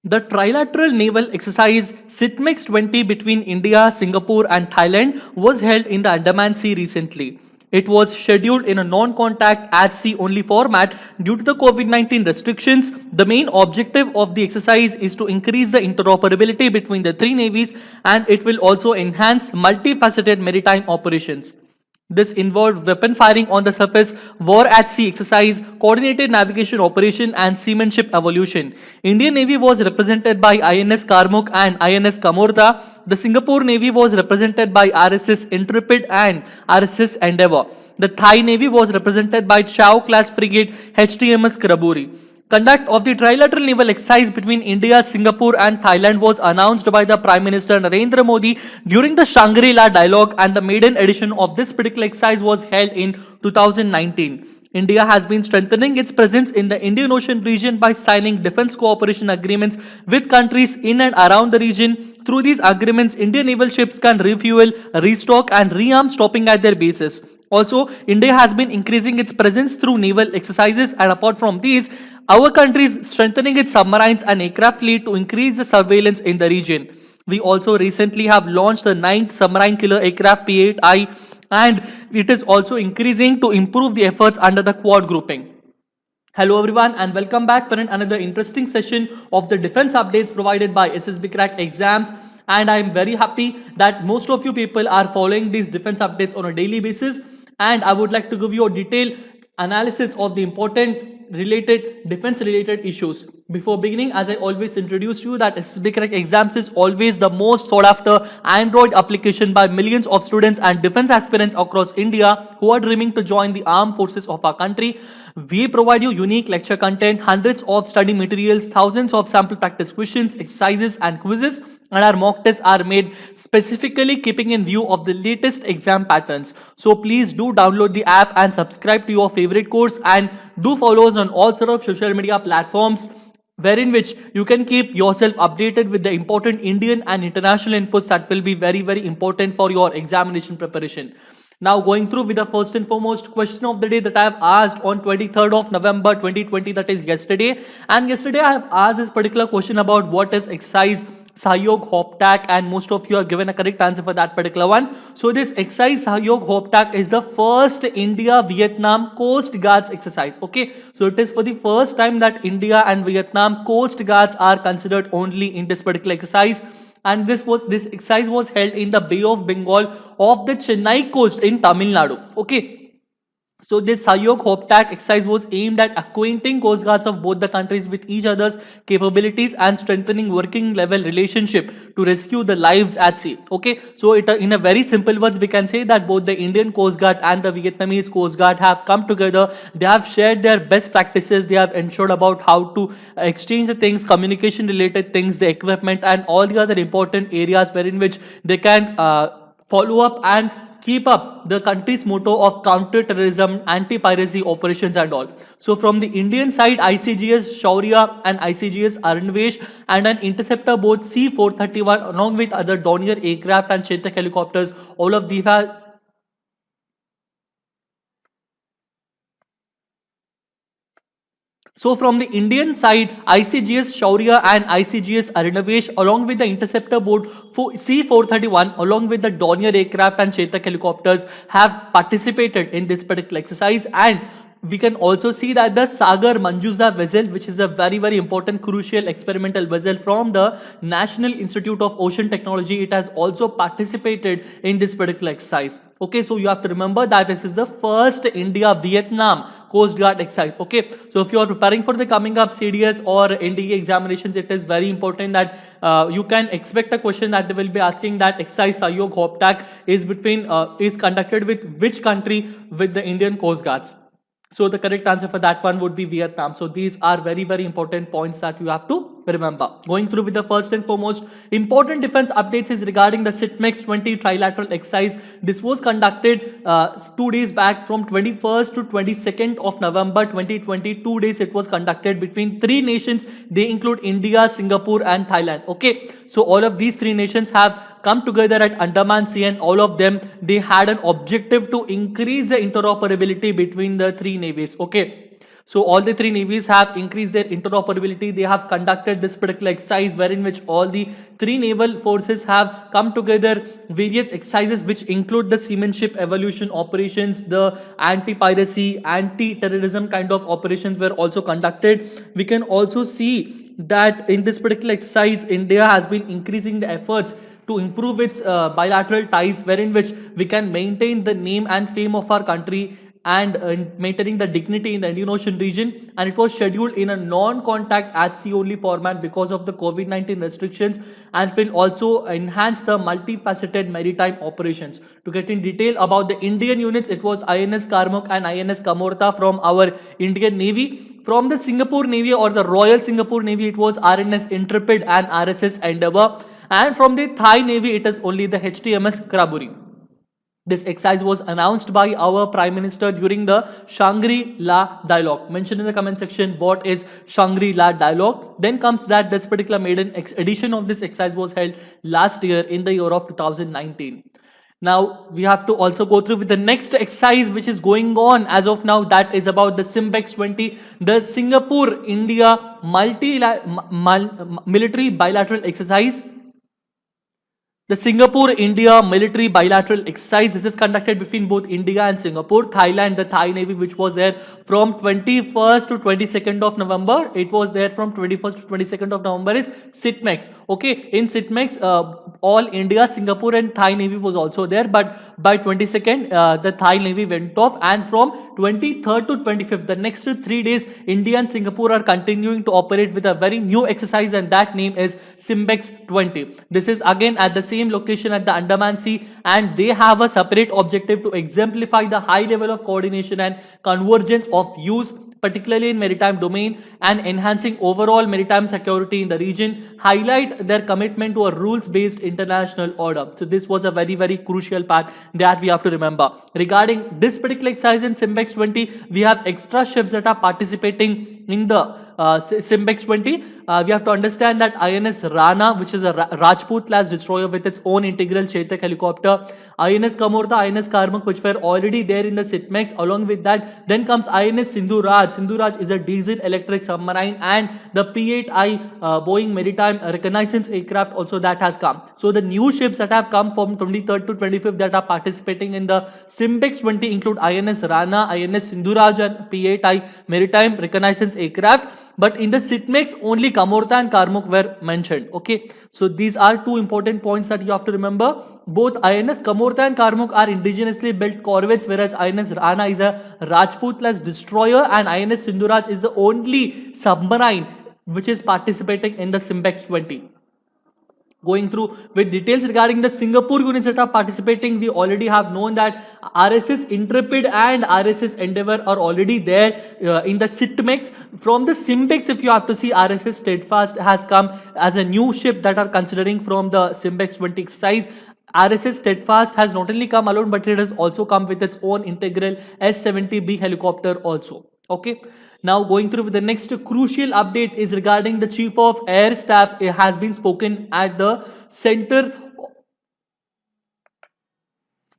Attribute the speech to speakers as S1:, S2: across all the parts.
S1: The trilateral naval exercise SITMEX 20 between India, Singapore, and Thailand was held in the Andaman Sea recently. It was scheduled in a non contact at sea only format due to the COVID 19 restrictions. The main objective of the exercise is to increase the interoperability between the three navies, and it will also enhance multifaceted maritime operations. This involved weapon firing on the surface, war at sea exercise, coordinated navigation operation, and seamanship evolution. Indian Navy was represented by INS Karmuk and INS Kamorta. The Singapore Navy was represented by RSS Intrepid and RSS Endeavour. The Thai Navy was represented by Chow class frigate HTMS Kraburi. Conduct of the trilateral naval exercise between India, Singapore, and Thailand was announced by the Prime Minister Narendra Modi during the Shangri-La dialogue, and the maiden edition of this particular exercise was held in 2019. India has been strengthening its presence in the Indian Ocean region by signing defense cooperation agreements with countries in and around the region. Through these agreements, Indian naval ships can refuel, restock, and rearm, stopping at their bases. Also, India has been increasing its presence through naval exercises, and apart from these, our country is strengthening its submarines and aircraft fleet to increase the surveillance in the region. We also recently have launched the 9th submarine killer aircraft P-8I, and it is also increasing to improve the efforts under the Quad grouping. Hello everyone, and welcome back for another interesting session of the defense updates provided by SSB Crack Exams. And I am very happy that most of you people are following these defense updates on a daily basis, and I would like to give you a detailed analysis of the important defense related issues. Before beginning, as I always introduce you, that SSB Crack Exams is always the most sought after Android application by millions of students and defense aspirants across India who are dreaming to join the armed forces of our country. We provide you unique lecture content, hundreds of study materials, thousands of sample practice questions, exercises, and quizzes, and our mock tests are made specifically keeping in view of the latest exam patterns. So please do download the app and subscribe to your favorite course, and do follow us on all sort of social media platforms, wherein which you can keep yourself updated with the important Indian and international inputs that will be very important for your examination preparation. Now, going through with the first and foremost question of the day that I have asked on 23rd of November 2020, that is yesterday. And yesterday I have asked this particular question about what is exercise Sahyog Hoptak, and most of you are given a correct answer for that particular one. So this exercise Sahyog Hoptak is the first India-Vietnam Coast Guards exercise. Okay, so it is for the first time that India and Vietnam Coast Guards are considered only in this particular exercise. And this exercise was held in the Bay of Bengal of the Chennai coast in Tamil Nadu. Okay. So this Sahyog Hoptak exercise was aimed at acquainting coast guards of both the countries with each other's capabilities and strengthening working level relationship to rescue the lives at sea. Okay, so in a very simple words, we can say that both the Indian Coast Guard and the Vietnamese Coast Guard have come together. They have shared their best practices. They have ensured about how to exchange the things, communication related things, the equipment, and all the other important areas wherein which they can follow up and keep up the country's motto of counter-terrorism, anti-piracy operations and all. So from the Indian side, ICGS Shaurya and ICGS Arunvesh and an interceptor boat C-431 along with other Dornier aircraft and Chetak helicopters, all of these have So from the Indian side, ICGS Shaurya and ICGS Arunvesh along with the interceptor boat C-431 along with the Dornier aircraft and Chetak helicopters have participated in this particular exercise. And we can also see that the Sagar Manjusa vessel, which is a very important crucial experimental vessel from the National Institute of Ocean Technology, it has also participated in this particular exercise. Okay, so you have to remember that this is the first India-Vietnam Coast Guard exercise. Okay, so if you are preparing for the coming up CDS or NDE examinations, it is very important that you can expect a question that they will be asking that exercise Sahyog Hoptak is conducted with which country with the Indian Coast Guards. So the correct answer for that one would be Vietnam. So these are very important points that you have to remember. Going through with the first and foremost important defense updates is regarding the SITMEX 20 trilateral exercise. This was conducted 2 days back from 21st to 22nd of November 2020. 2 days it was conducted between 3 nations. They include India, Singapore and Thailand. Okay, so all of these 3 nations have come together at Andaman Sea, and all of them, they had an objective to increase the interoperability between the 3 navies. Okay, So all the three navies have increased their interoperability. They have conducted this particular exercise wherein which all the three naval forces have come together. Various exercises which include the seamanship evolution operations, the anti-piracy, anti-terrorism kind of operations were also conducted. We can also see that in this particular exercise, India has been increasing the efforts to improve its bilateral ties, wherein which we can maintain the name and fame of our country and maintaining the dignity in the Indian Ocean region. And it was scheduled in a non-contact at sea only format because of the COVID-19 restrictions, and will also enhance the multifaceted maritime operations. To get in detail about the Indian units, it was INS Karmuk and INS Kamorta from our Indian Navy. From the Singapore Navy or the Royal Singapore Navy, it was RNS Intrepid and RSS Endeavour. And from the Thai Navy, it is only the HTMS Kraburi. This exercise was announced by our Prime Minister during the Shangri-La Dialogue. Mention in the comment section what is Shangri-La Dialogue. Then comes that this particular maiden edition of this exercise was held last year in the year of 2019. Now, we have to also go through with the next exercise which is going on as of now, that is about the SIMBEX 20, the Singapore-India military bilateral exercise. The Singapore-India military bilateral exercise. This is conducted between both India and Singapore. Thailand, the Thai Navy, which was there from 21st to 22nd of November. It was there from 21st to 22nd of November is SITMEX. Okay, in SITMEX, all India, Singapore and Thai Navy was also there. But by 22nd, the Thai Navy went off. And from 23rd to 25th, the next 3 days, India and Singapore are continuing to operate with a very new exercise, and that name is SIMBEX 20. This is again at the same location at the Andaman Sea, and they have a separate objective to exemplify the high level of coordination and convergence of views, particularly in maritime domain, and enhancing overall maritime security in the region, highlight their commitment to a rules-based international order. So this was a very, very crucial part that we have to remember. Regarding this particular exercise in SIMBEX 20, we have extra ships that are participating in the SIMBEX 20. We have to understand that INS Rana, which is a Rajput class destroyer with its own integral Chetak helicopter, INS Kamorta, INS Karmuk, which were already there in the SITMEX. Along with that, then comes INS Sindhu Raj. Sindhu Raj is a diesel electric submarine, and the P-8I Boeing Maritime Reconnaissance aircraft also that has come. So the new ships that have come from 23rd to 25th that are participating in the SIMBEX 20 include INS Rana, INS Sindhu Raj and P-8I Maritime Reconnaissance aircraft. But in the SITMEX, only Kamorta and Karmuk were mentioned. Okay, so these are two important points that you have to remember. Both INS Kamorta and Karmuk are indigenously built corvettes, whereas INS Rana is a Rajput class destroyer, and INS Sindhu Raj is the only submarine which is participating in the SIMBEX 20. Going through with details regarding the Singapore units that are participating, we already have known that RSS Intrepid and RSS Endeavour are already there in the SITMEX. From the SIMBEX, if you have to see, RSS Steadfast has come as a new ship that are considering from the SIMBEX 20 exercise. RSS Steadfast has not only come alone, but it has also come with its own integral S-70B helicopter also. Okay. Now going through with the next crucial update is regarding the Chief of Air Staff. It has been spoken at the Center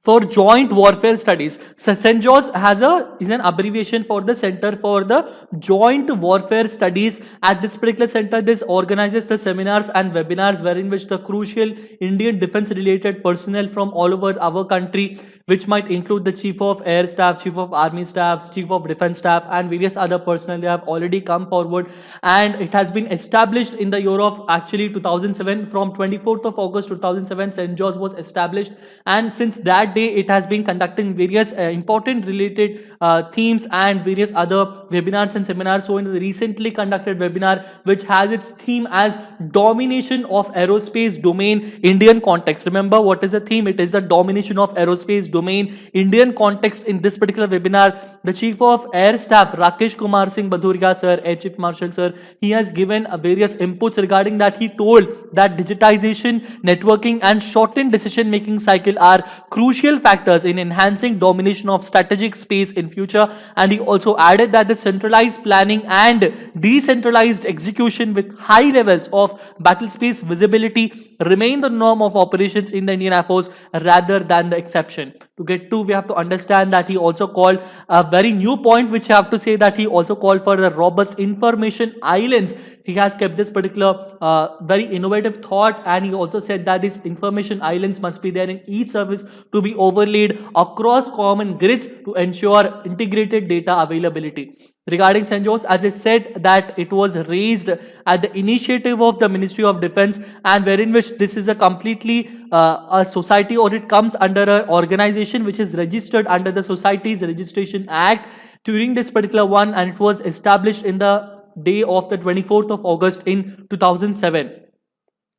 S1: for Joint Warfare Studies. So CENJOS is an abbreviation for the Center for the Joint Warfare Studies. At this particular center, this organizes the seminars and webinars wherein which the crucial Indian defense related personnel from all over our country, which might include the Chief of Air Staff, Chief of Army Staff, Chief of Defense Staff and various other personnel, they have already come forward, and it has been established in the year of actually 2007. From 24th of August 2007, CENJOS was established, and since that day it has been conducting various important related themes and various other webinars and seminars. So in the recently conducted webinar, which has its theme as domination of aerospace domain Indian context. Remember what is the theme? It is the domination of aerospace domain Indian context. In this particular webinar, the Chief of Air Staff Rakesh Kumar Singh Bhaduria sir, Air Chief Marshal sir, he has given various inputs regarding that. He told that digitization, networking and shortened decision making cycle are crucial factors in enhancing domination of strategic space in future, and he also added that the centralized planning and decentralized execution with high levels of battle space visibility remain the norm of operations in the Indian Air Force rather than the exception. To get to, we have to understand that he also called a very new point, which I have to say, that he also called for the robust information islands. He has kept this particular very innovative thought, and he also said that these information islands must be there in each service to be overlaid across common grids to ensure integrated data availability. Regarding St. John's, as I said, that it was raised at the initiative of the Ministry of Defense, and wherein which this is a completely a society, or it comes under an organization which is registered under the Societies Registration Act during this particular one, and it was established in the day of the 24th of August in 2007.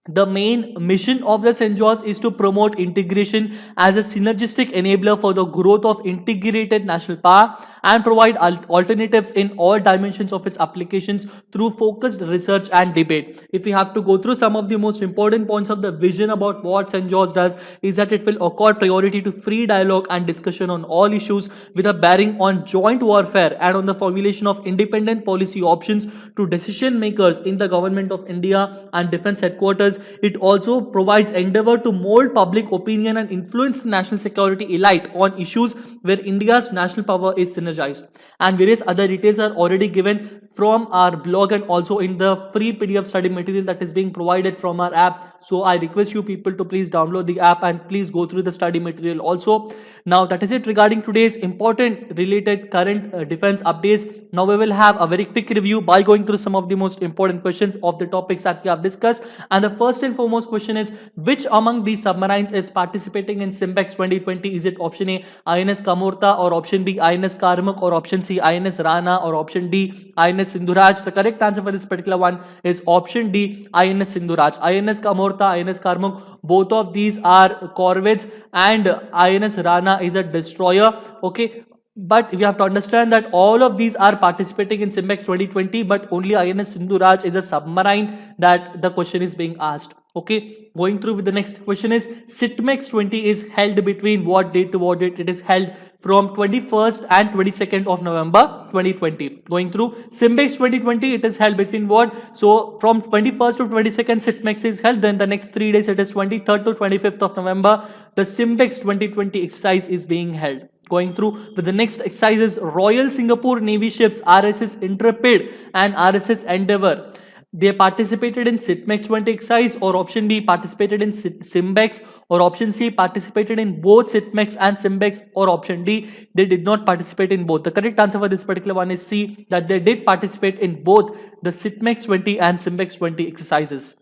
S1: The main mission of the St. George is to promote integration as a synergistic enabler for the growth of integrated national power and provide alternatives in all dimensions of its applications through focused research and debate. If we have to go through some of the most important points of the vision about what St. George does, is that it will accord priority to free dialogue and discussion on all issues with a bearing on joint warfare and on the formulation of independent policy options to decision makers in the Government of India and Defence Headquarters. It also provides endeavor to mold public opinion and influence the national security elite on issues where India's national power is synergized. And various other details are already given from our blog and also in the free PDF study material that is being provided from our app. So I request you people to please download the app and please go through the study material also. Now that is it regarding today's important related current defense updates. Now we will have a very quick review by going through some of the most important questions of the topics that we have discussed. And the first and foremost question is, which among these submarines is participating in Simbex 2020? Is it option A, INS Kamorta, or option B, INS Karmuk, or option C, INS Rana, or option D, INS Sindhuraj? The correct answer for this particular one is option D, INS Sindhuraj. INS Kamorta, INS Karmuk, both of these are corvettes, and INS Rana is a destroyer. Okay, but we have to understand that all of these are participating in Simbex 2020, but only INS Sindhuraj is a submarine that the question is being asked. Okay, going through with the next question is, Sitmex 20 is held between what date to what date? It is held from 21st and 22nd of November 2020. Going through Simbex 2020, it is held between what? So from 21st to 22nd Sitmex is held, then the next 3 days it is 23rd to 25th of November. The Simbex 2020 exercise is being held. Going through with the next exercise is Royal Singapore Navy ships RSS Intrepid and RSS Endeavour. They participated in Sitmex 20 exercise, or option B, participated in Simbex, or option C, participated in both Sitmex and Simbex, or option D, they did not participate in both. The correct answer for this particular one is C, that they did participate in both the Sitmex 20 and Simbex 20 exercises.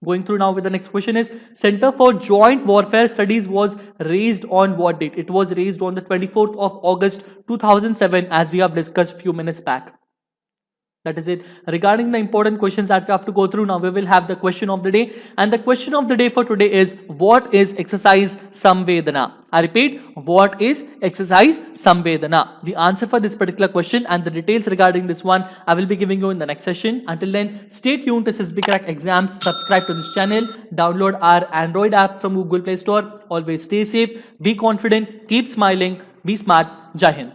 S1: Going through now with the next question is, Center for Joint Warfare Studies was raised on what date? It was raised on the 24th of August 2007, as we have discussed few minutes back. That is it regarding the important questions that we have to go through. Now we will have the question of the day, and the question of the day for today is, what is exercise Samvedana? I repeat, what is exercise Samvedana? The answer for this particular question and the details regarding this one I will be giving you in the next session. Until then, stay tuned to SSB Crack Exams. Subscribe to this channel, download our Android app from Google Play Store. Always stay safe, be confident, keep smiling, be smart. Jai Hind.